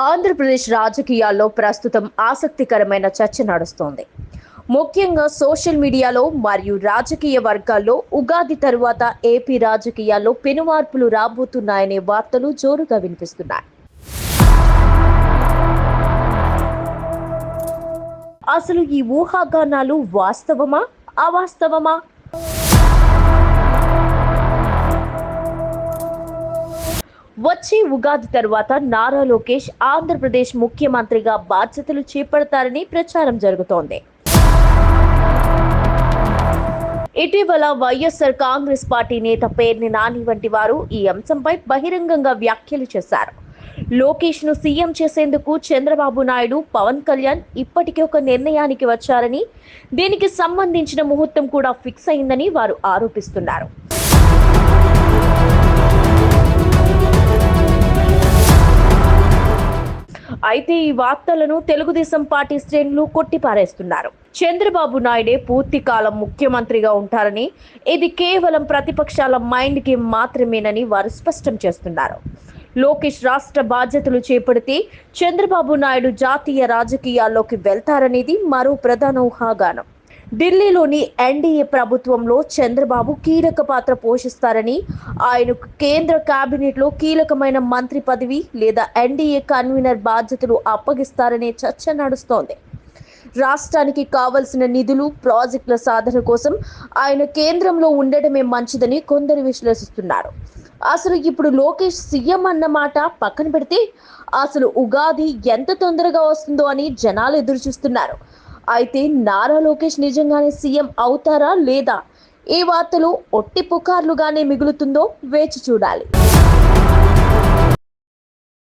ఆంధ్రప్రదేశ్ రాజకీయాల్లో ప్రస్తుతం ఆసక్తికరమైన చర్చ నడుస్తోంది. ముఖ్యంగా సోషల్ మీడియాలో మరియు రాజకీయ వర్గాల్లో ఉగాది తరువాత ఏపీ రాజకీయాల్లో పెనుమార్పులు రాబోతున్నాయనే వార్తలు జోరుగా వినిపిస్తున్నాయి. అసలు ఈ ఊహాగానాలు వాస్తవమా, అవాస్తవమా? వచ్చే ఉగాది తరువాత నారా లోకేష్ ఆంధ్రప్రదేశ్ ముఖ్యమంత్రిగా బాధ్యతలు చేపడతారని ప్రచారం జరుగుతోంది. ఇటీవల వైఎస్ఆర్ కాంగ్రెస్ పార్టీ నేత పేర్ని నాని వంటి వారు ఈ అంశంపై బహిరంగంగా వ్యాఖ్యలు చేశారు. లోకేష్ ను సీఎం చేసేందుకు చంద్రబాబు నాయుడు, పవన్ కళ్యాణ్ ఇప్పటికే ఒక నిర్ణయానికి వచ్చారని, దీనికి సంబంధించిన ముహూర్తం కూడా ఫిక్స్ అయిందని వారు ఆరోపిస్తున్నారు. అయితే ఈ వార్తలను తెలుగుదేశం పార్టీ శ్రేణులు కొట్టిపారేస్తున్నారు. చంద్రబాబు నాయుడే పూర్తి కాలం ముఖ్యమంత్రిగా ఉంటారని, ఇది కేవలం ప్రతిపక్షాల మైండ్ గేమ్ మాత్రమేనని వారు స్పష్టం చేస్తున్నారు. లోకేష్ రాష్ట్ర బాధ్యతలు చేపడితే చంద్రబాబు నాయుడు జాతీయ రాజకీయాల్లోకి వెళ్తారనేది మరో ప్రధాన ఊహాగానం. ఢిల్లీలోని ఎన్డీఏ ప్రభుత్వంలో చంద్రబాబు కీలక పాత్ర పోషిస్తారని, ఆయనకు కేంద్ర కేబినెట్లో కీలకమైన మంత్రి పదవి లేదా ఎన్డీఏ కన్వీనర్ బాధ్యతలు అప్పగిస్తారనే చర్చ నడుస్తోంది. రాష్ట్రానికి కావలసిన నిధులు, ప్రాజెక్టుల సాధన కోసం ఆయన కేంద్రంలో ఉండడమే మంచిదని కొందరు విశ్లేషిస్తున్నారు. అసలు ఇప్పుడు లోకేష్ సీఎం అన్నమాట పక్కన పెడితే అసలు ఉగాది ఎంత తొందరగా వస్తుందో అని జనాలు ఎదురు చూస్తున్నారు. అయితే నారా లోకేష్ నిజంగానే సీఎం అవుతారా లేదా? ఈ వార్తలు ఒట్టి పుకార్లుగానే మిగులుతుందో వేచి చూడాలి.